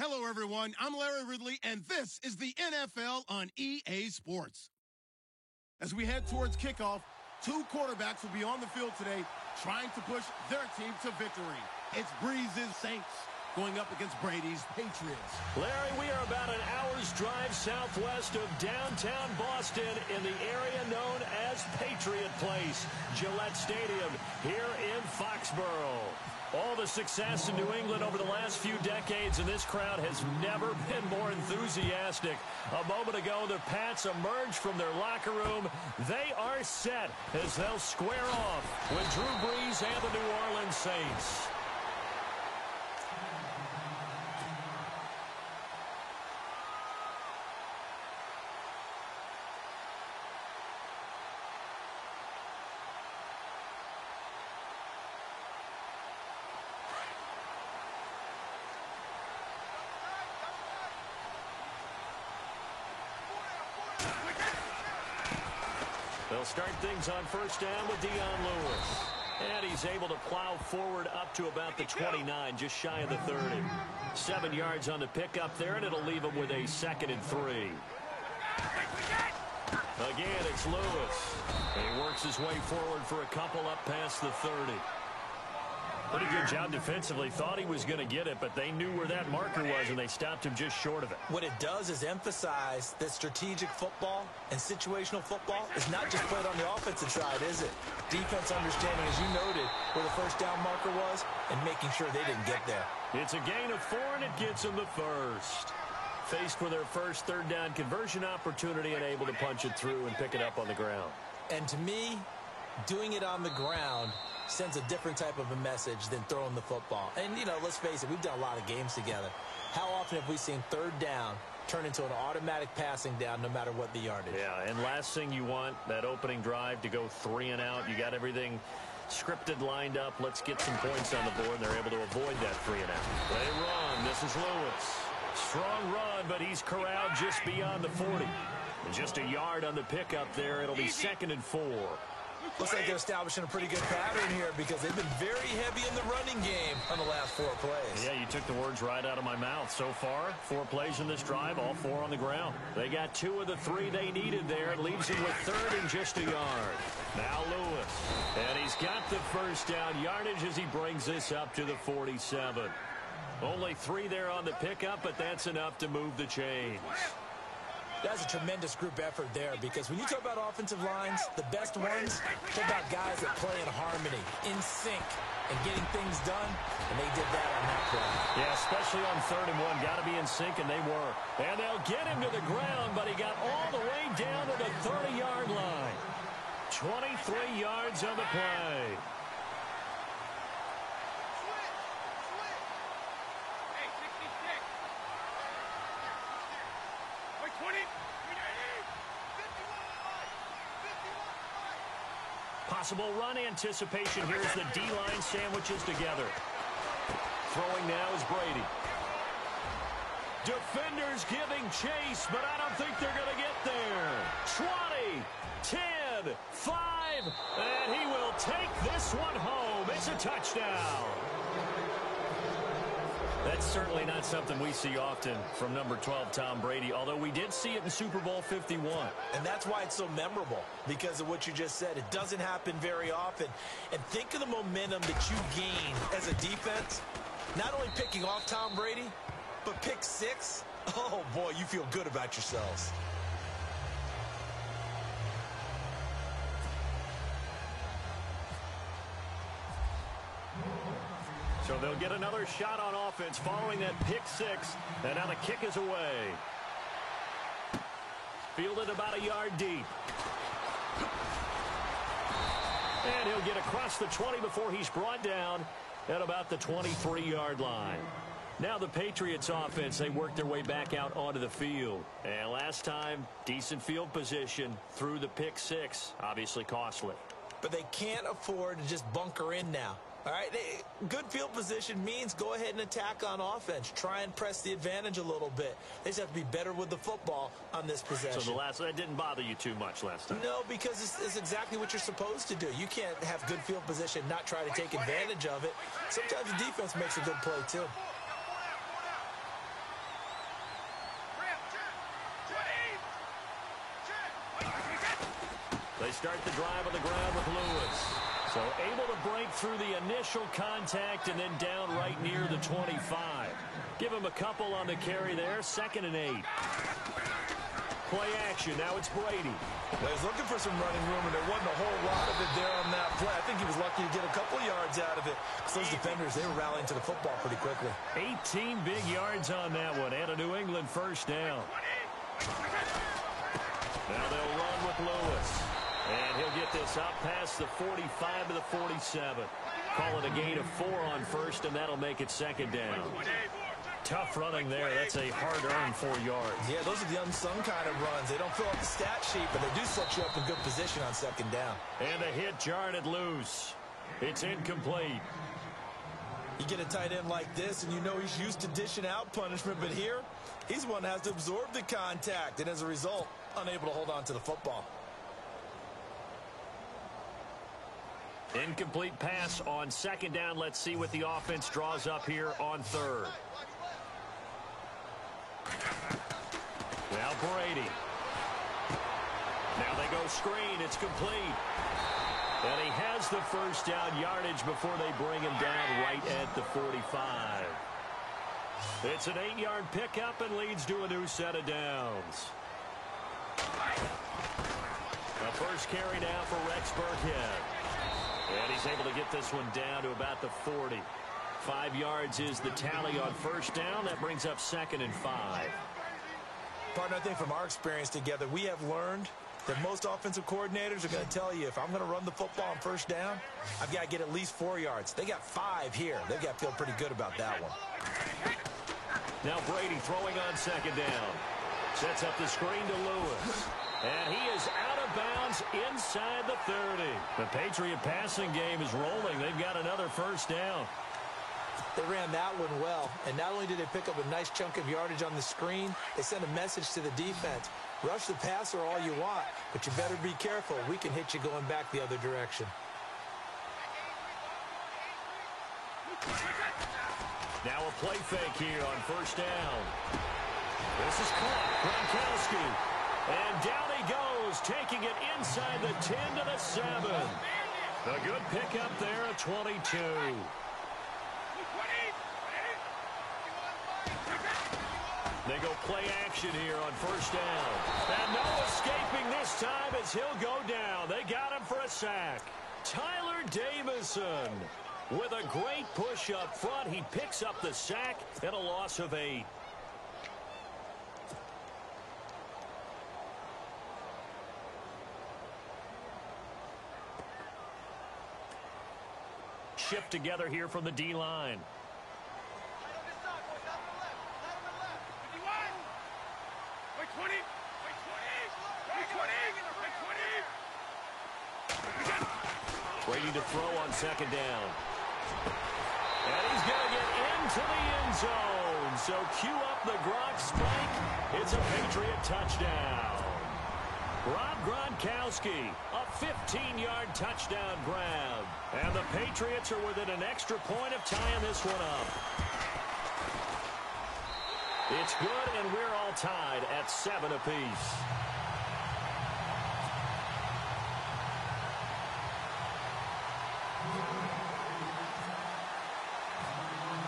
Hello, everyone. I'm Larry Ridley, and this is the NFL on EA Sports. As we head towards kickoff, two quarterbacks will be on the field today trying to push their team to victory. It's Breeze's Saints going up against Brady's Patriots. Larry, we are about an hour's drive southwest of downtown Boston in the area known as Patriot Place, Gillette Stadium, here in Foxborough. All the success in New England over the last few decades, and this crowd has never been more enthusiastic. A moment ago, the Pats emerged from their locker room. They are set as they'll square off with Drew Brees and the New Orleans Saints. They'll start things on first down with Dion Lewis. And he's able to plow forward up to about the 29, just shy of the 30. 7 yards on the pickup there, and it'll leave him with a 2nd and 3. Again, it's Lewis. And he works his way forward for a couple up past the 30. Pretty good job defensively. Thought he was going to get it, but they knew where that marker was, and they stopped him just short of it. What it does is emphasize that strategic football and situational football is not just played on the offensive side, is it? Defense understanding, as you noted, where the first down marker was and making sure they didn't get there. It's a gain of 4, and it gets them the first. Faced with their first third down conversion opportunity and able to punch it through and pick it up on the ground. And to me, doing it on the ground sends a different type of a message than throwing the football. And, you know, let's face it, we've done a lot of games together. How often have we seen third down turn into an automatic passing down no matter what the yardage? Yeah, and last thing you want, that opening drive to go 3 and out. You got everything scripted, lined up. Let's get some points on the board, and they're able to avoid that 3 and out. They run. This is Lewis. Strong run, but he's corralled just beyond the 40. And just a yard on the pickup there. It'll be 2nd and 4. Looks like they're establishing a pretty good pattern here because they've been very heavy in the running game on the last 4 plays. Yeah, you took the words right out of my mouth. So far, 4 plays in this drive, all 4 on the ground. They got 2 of the 3 they needed there. It leaves them with 3rd and just a yard. Now Lewis. And he's got the first down yardage as he brings this up to the 47. Only 3 there on the pickup, but that's enough to move the chains. That's a tremendous group effort there because when you talk about offensive lines, the best ones, talk about guys that play in harmony, in sync, and getting things done, and they did that on that play. Yeah, especially on 3rd and 1. Got to be in sync, and they were. And they'll get him to the ground, but he got all the way down to the 30-yard line. 23 yards on the play. Possible run anticipation. Here's the D-line sandwiches together. Throwing now is Brady. Defenders giving chase, but I don't think they're going to get there. 20, 10, 5, and he will take this one home. It's a touchdown. That's certainly not something we see often from number 12, Tom Brady, although we did see it in Super Bowl 51. And that's why it's so memorable, because of what you just said. It doesn't happen very often. And think of the momentum that you gain as a defense, not only picking off Tom Brady, but pick 6. Oh, boy, you feel good about yourselves. So they'll get another shot on offense following that pick 6. And now the kick is away. Fielded about a yard deep. And he'll get across the 20 before he's brought down at about the 23-yard line. Now the Patriots offense, they work their way back out onto the field. And last time, decent field position through the pick 6. Obviously costly. But they can't afford to just bunker in now. All right, good field position means go ahead and attack on offense. Try and press the advantage a little bit. They just have to be better with the football on this possession. So that didn't bother you too much last time? No, because it's exactly what you're supposed to do. You can't have good field position, not try to take advantage of it. Sometimes the defense makes a good play, too. They start the drive on the ground with Lewis. So able to break through the initial contact and then down right near the 25. Give him a couple on the carry there. 2nd and 8. Play action. Now it's Brady. Well, he's looking for some running room, and there wasn't a whole lot of it there on that play. I think he was lucky to get a couple yards out of it. Because those defenders, they were rallying to the football pretty quickly. 18 big yards on that one, and a New England first down. Now they'll run with Lewis. And he'll get this up past the 45 to the 47. Call it a gain of 4 on first, and that'll make it 2nd down. Tough running there. That's a hard-earned 4 yards. Yeah, those are the unsung kind of runs. They don't fill up the stat sheet, but they do set you up in good position on 2nd down. And a hit jarred loose. It's incomplete. You get a tight end like this, and you know he's used to dishing out punishment, but here, he's one that has to absorb the contact, and as a result, unable to hold on to the football. Incomplete pass on 2nd down. Let's see what the offense draws up here on 3rd. Now Brady. Now they go screen. It's complete. And he has the first down yardage before they bring him down right at the 45. It's an 8-yard pickup and leads to a new set of downs. The first carry now for Rex Burkhead. And he's able to get this one down to about the 40. 5 yards is the tally on first down. That brings up 2nd and 5. Partner, I think from our experience together, we have learned that most offensive coordinators are going to tell you, if I'm going to run the football on first down, I've got to get at least 4 yards. They got 5 here. They've got to feel pretty good about that one. Now Brady throwing on 2nd down. Sets up the screen to Lewis. And he is out of bounds inside the 30. The Patriot passing game is rolling. They've got another first down. They ran that one well, and not only did they pick up a nice chunk of yardage on the screen, they sent a message to the defense. Rush the passer all you want, but you better be careful. We can hit you going back the other direction. Now a play fake here on first down. This is caught. Gronkowski. And down he goes, taking it inside the 10 to the 7. A good pickup there at 22. They go play action here on first down. And no escaping this time as he'll go down. They got him for a sack. Tyler Davison with a great push up front. He picks up the sack and a loss of 8. Shift together here from the D-line. Brady to throw on 2nd down. And he's going to get into the end zone. So cue up the Gronk spike. It's a Patriot touchdown. Rob Gronkowski, a 15-yard touchdown grab. And the Patriots are within an extra point of tying this one up. It's good, and we're all tied at 7 apiece.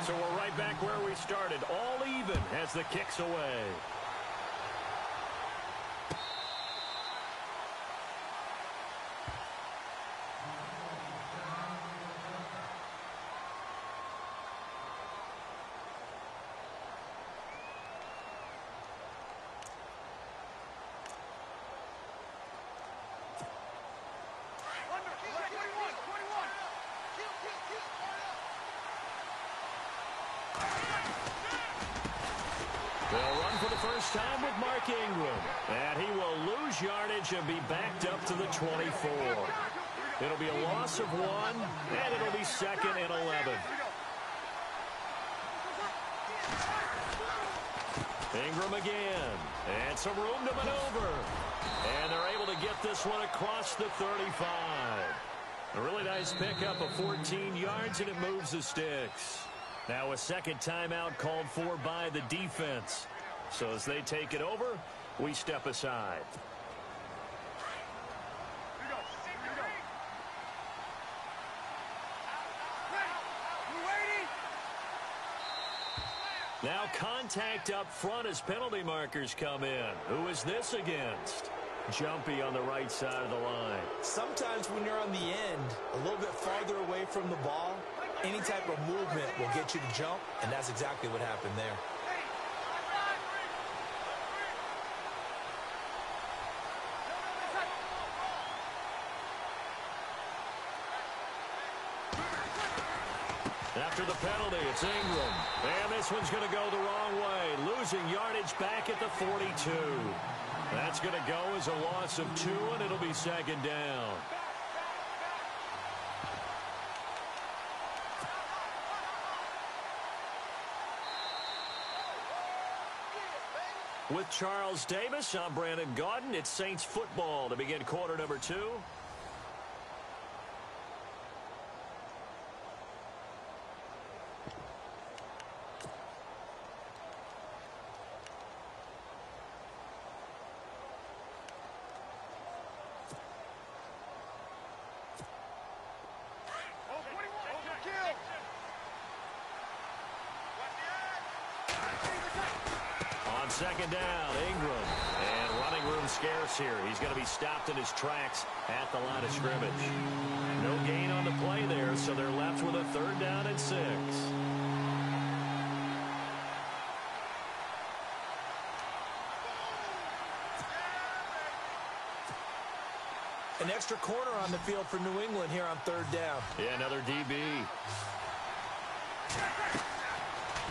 So we're right back where we started, all even as the kick's away. They'll run for the first time with Mark Ingram. And he will lose yardage and be backed up to the 24. It'll be a loss of 1, and it'll be 2nd and 11. Ingram again. And some room to maneuver. And they're able to get this one across the 35. A really nice pickup of 14 yards, and it moves the sticks. Now a second timeout called for by the defense. So as they take it over, we step aside. Now contact up front as penalty markers come in. Who is this against? Jumpy on the right side of the line. Sometimes when you're on the end, a little bit farther away from the ball, any type of movement will get you to jump, and that's exactly what happened there. After the penalty, it's Ingram. And this one's going to go the wrong way. Losing yardage back at the 42. That's going to go as a loss of 2, and it'll be second down. With Charles Davis, I'm Brandon Gaudin. It's Saints football to begin quarter number 2. Second down, Ingram. And running room scarce here. He's going to be stopped in his tracks at the line of scrimmage. No gain on the play there, so they're left with a 3rd down and 6. An extra corner on the field for New England here on 3rd down. Yeah, another DB.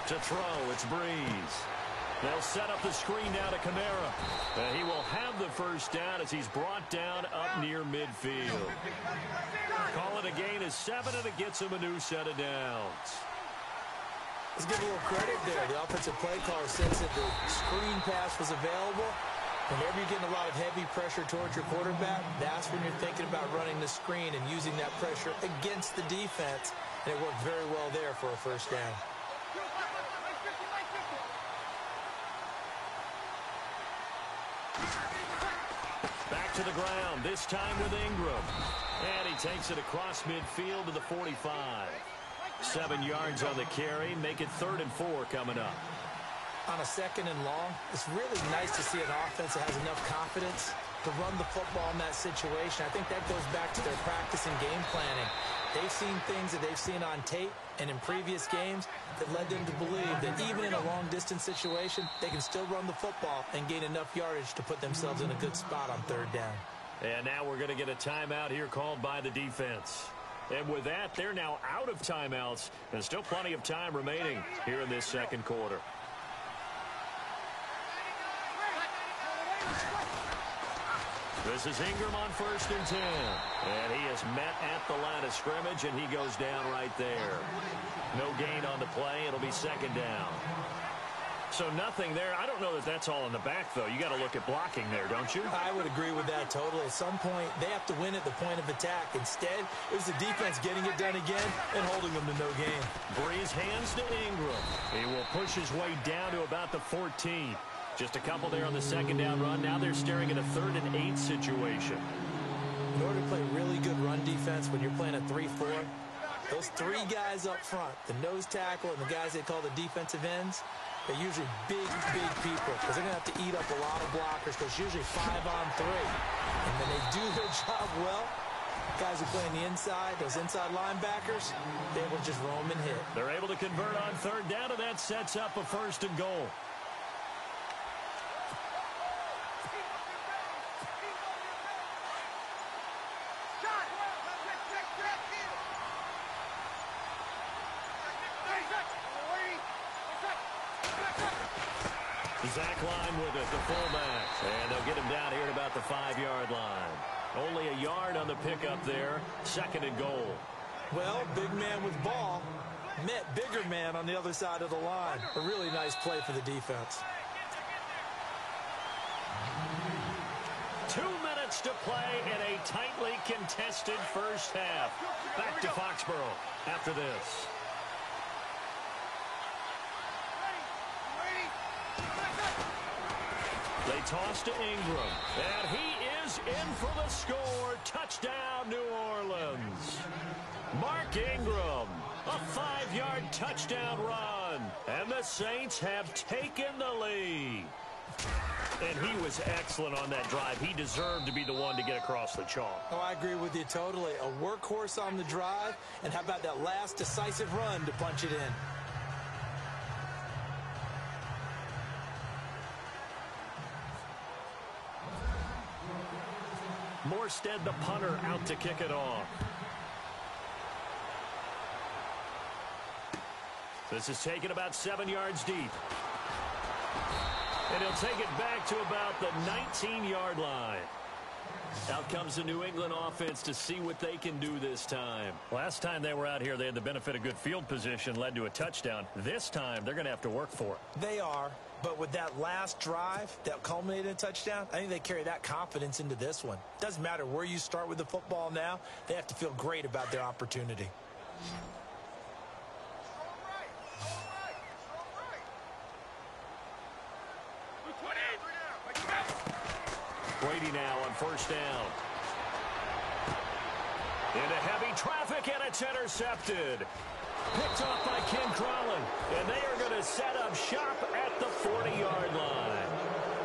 To throw, it's Breeze. They'll set up the screen now to Kamara. He will have the first down as he's brought down up near midfield. Call it a gain of 7, and it gets him a new set of downs. Let's give a little credit there. The offensive play caller says that the screen pass was available. Whenever you're getting a lot of heavy pressure towards your quarterback, that's when you're thinking about running the screen and using that pressure against the defense. And it worked very well there for a first down. Back to the ground, this time with Ingram. And he takes it across midfield to the 45. 7 yards on the carry, make it 3rd and 4 coming up. On a 2nd and long, it's really nice to see an offense that has enough confidence to run the football in that situation. I think that goes back to their practice and game planning. They've seen things that they've seen on tape and in previous games that led them to believe that even in a long-distance situation, they can still run the football and gain enough yardage to put themselves in a good spot on 3rd down. And now we're going to get a timeout here called by the defense. And with that, they're now out of timeouts, and still plenty of time remaining here in this 2nd quarter. This is Ingram on 1st and 10. And he is met at the line of scrimmage, and he goes down right there. No gain on the play. It'll be 2nd down. So nothing there. I don't know that that's all in the back, though. You got to look at blocking there, don't you? I would agree with that totally. At some point, they have to win at the point of attack. Instead, it was the defense getting it done again and holding them to no gain. Breeze hands to Ingram. He will push his way down to about the 14. Just a couple there on the 2nd down run. Now they're staring at a 3rd and 8 situation. In order to play really good run defense when you're playing a 3-4, those 3 guys up front, the nose tackle and the guys they call the defensive ends, they're usually big people because they're going to have to eat up a lot of blockers because it's usually 5-on-3. And when they do their job well, guys who play on the inside, those inside linebackers, they will just roam and hit. They're able to convert on 3rd down, and that sets up a 1st and goal. Zach Line with it, the fullback. And they'll get him down here at about the 5-yard line. Only a yard on the pickup there. 2nd and goal. Well, big man with ball met bigger man on the other side of the line. A really nice play for the defense. 2 minutes to play in a tightly contested first half. Back to Foxborough after this. They toss to Ingram, and he is in for the score. Touchdown, New Orleans. Mark Ingram A 5-yard touchdown run. And the Saints have taken the lead. And he was excellent on that drive. He deserved to be the one to get across the chalk. Oh, I agree with you totally. A workhorse on the drive. And how about that last decisive run to punch it in? Morstead, the punter, out to kick it off. This is taken about 7 yards deep. And he'll take it back to about the 19-yard line. Out comes the New England offense to see what they can do this time. Last time they were out here, they had the benefit of good field position, led to a touchdown. This time, they're going to have to work for it. They are. But with that last drive that culminated in a touchdown, I think they carry that confidence into this one. Doesn't matter where you start with the football now. They have to feel great about their opportunity. Brady now on first down. Into heavy traffic, and it's intercepted. Picked off by Ken Crawlin. And they are going to set up shop at the 40-yard line.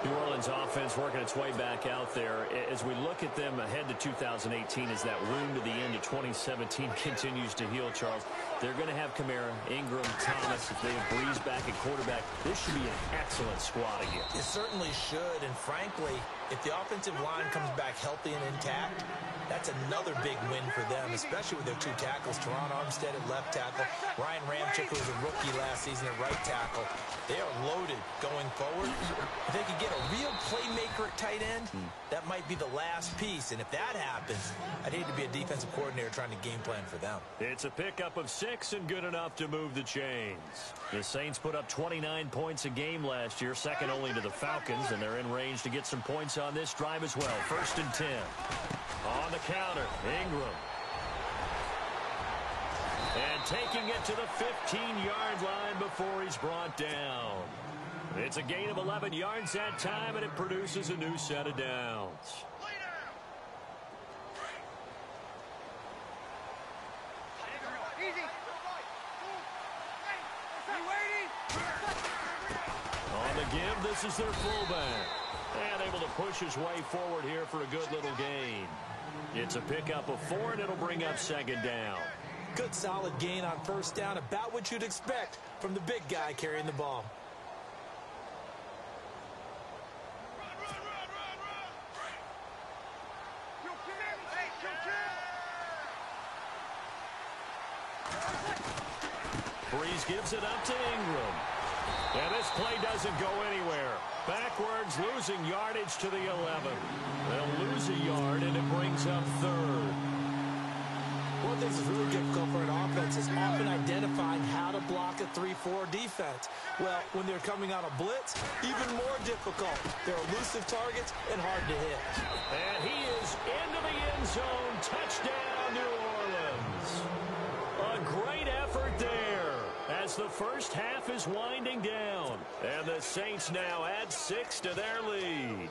New Orleans offense working its way back out there. As we look at them ahead to 2018, as that wound to the end of 2017 continues to heal, Charles, they're going to have Kamara, Ingram, Thomas. If they have Breeze back at quarterback, this should be an excellent squad again. It certainly should, and frankly, if the offensive line comes back healthy and intact, that's another big win for them, especially with their two tackles, Teron Armstead at left tackle, Ryan Ramczyk, who was a rookie last season at right tackle. They are loaded going forward. If they could get a real playmaker at tight end, that might be the last piece. And if that happens, I'd hate to be a defensive coordinator trying to game plan for them. It's a pickup of 6 and good enough to move the chains. The Saints put up 29 points a game last year, second only to the Falcons, and they're in range to get some points on this drive as well. 1st and 10. On the counter, Ingram. And taking it to the 15-yard line before he's brought down. It's a gain of 11 yards that time, and it produces a new set of downs. On the give, this is their fullback. And able to push his way forward here for a good little gain. It's a pickup of 4, and it'll bring up 2nd down. Good solid gain on 1st down, about what you'd expect from the big guy carrying the ball. Breeze gives it up to Ingram. And this play doesn't go anywhere. Backwards, losing yardage to the 11. They'll lose a yard, and it brings up 3rd. One of the things that's really difficult for an offense is often identifying how to block a 3-4 defense. Well, when they're coming on a blitz, even more difficult. They're elusive targets and hard to hit. And he is into the end zone. Touchdown, New Orleans. A great effort there as the first half is winding down. And the Saints now add 6 to their lead.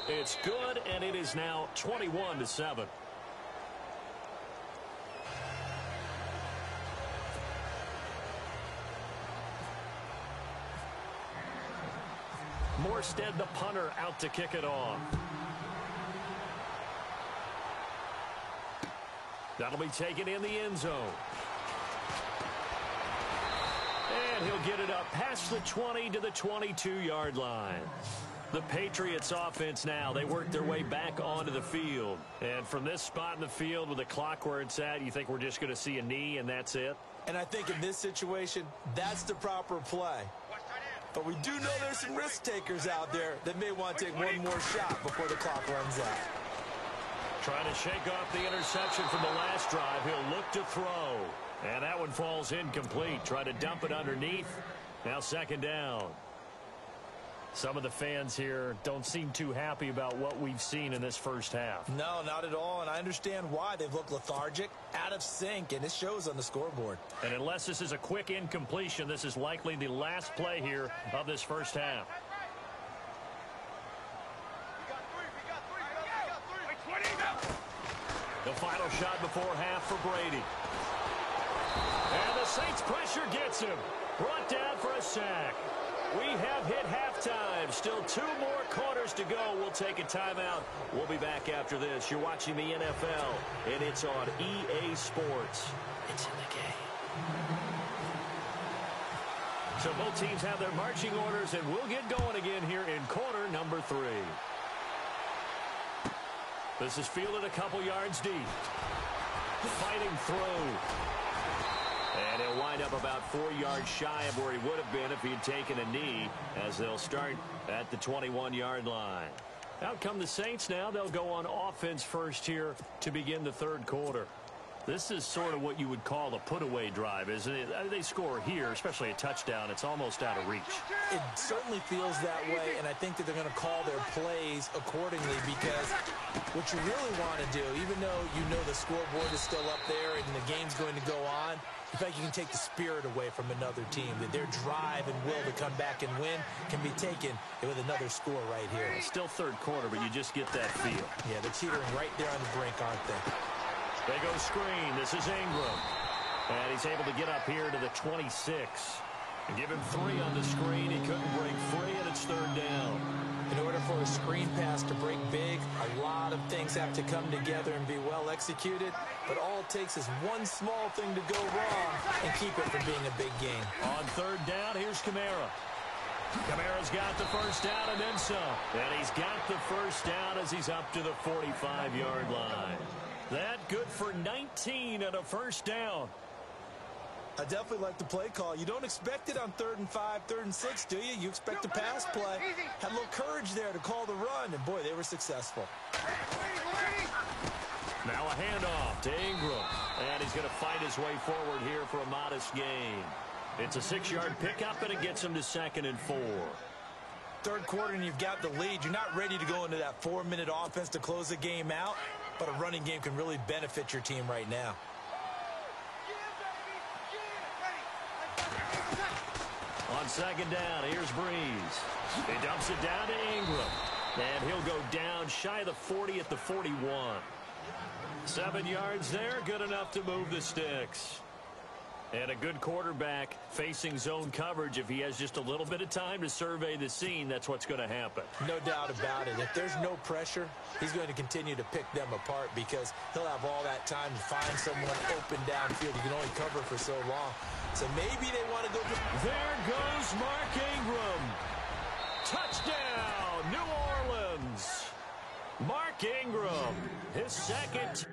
It's good, and it is now 21-7. Morstead, the punter, out to kick it off. That'll be taken in the end zone. And he'll get it up past the 20 to the 22-yard line. The Patriots offense now, they work their way back onto the field. And from this spot in the field with the clock where it's at, you think we're just going to see a knee and that's it? And I think in this situation, that's the proper play. But we do know there's some risk takers out there that may want to take one more shot before the clock runs out. Trying to shake off the interception from the last drive. He'll look to throw. And that one falls incomplete. Try to dump it underneath. Now 2nd down. Some of the fans here don't seem too happy about what we've seen in this first half. No, not at all, and I understand why. They've looked lethargic, out of sync, and it shows on the scoreboard. And unless this is a quick incompletion, this is likely the last play here of this first half. final shot before half for Brady. And the Saints pressure gets him. Brought down for a sack. We have hit halftime. Still 2 more quarters to go. We'll take a timeout. We'll be back after this. You're watching the NFL, and it's on EA Sports. It's in the game. So both teams have their marching orders, and we'll get going again here in quarter number 3. This is fielded a couple yards deep. Fighting through. And he'll wind up about 4 yards shy of where he would have been if he had taken a knee, as they'll start at the 21-yard line. Out come the Saints now. They'll go on offense first here to begin the third quarter. This is sort of what you would call a put-away drive, isn't it? They score here, especially a touchdown. It's almost out of reach. It certainly feels that way, and I think that they're going to call their plays accordingly, because what you really want to do, even though you know the scoreboard is still up there and the game's going to go on, in fact, you can take the spirit away from another team, that their drive and will to come back and win can be taken with another score right here. It's still third quarter, but you just get that feel. Yeah, they're teetering right there on the brink, aren't they? They go screen. This is Ingram. And he's able to get up here to the 26. And give him 3 on the screen. He couldn't break free, and it's third down. In order for a screen pass to break big, a lot of things have to come together and be well executed. But all it takes is one small thing to go wrong and keep it from being a big game. On third down, here's Kamara. Kamara's got the first down and then some. And he's got the first down as he's up to the 45-yard line. That good for 19 and a first down. I definitely like the play call. You don't expect it on 3rd and 5, 3rd and 6, do you? You expect a pass play. Had a little courage there to call the run, and boy, they were successful. Now a handoff to Ingram, and he's going to fight his way forward here for a modest gain. It's a 6-yard pickup, and it gets him to 2nd and 4. Third quarter, and you've got the lead. You're not ready to go into that 4-minute offense to close the game out, but a running game can really benefit your team right now. On second down, here's Breeze. He dumps it down to Ingram. And he'll go down shy of the 40 at the 41. 7 yards there, good enough to move the sticks. And a good quarterback facing zone coverage. If he has just a little bit of time to survey the scene, that's what's going to happen. No doubt about it. If there's no pressure, he's going to continue to pick them apart, because he'll have all that time to find someone open downfield. He can only cover for so long. So maybe they want to go. There goes Mark Ingram. Touchdown, New Orleans. Mark Ingram, his second.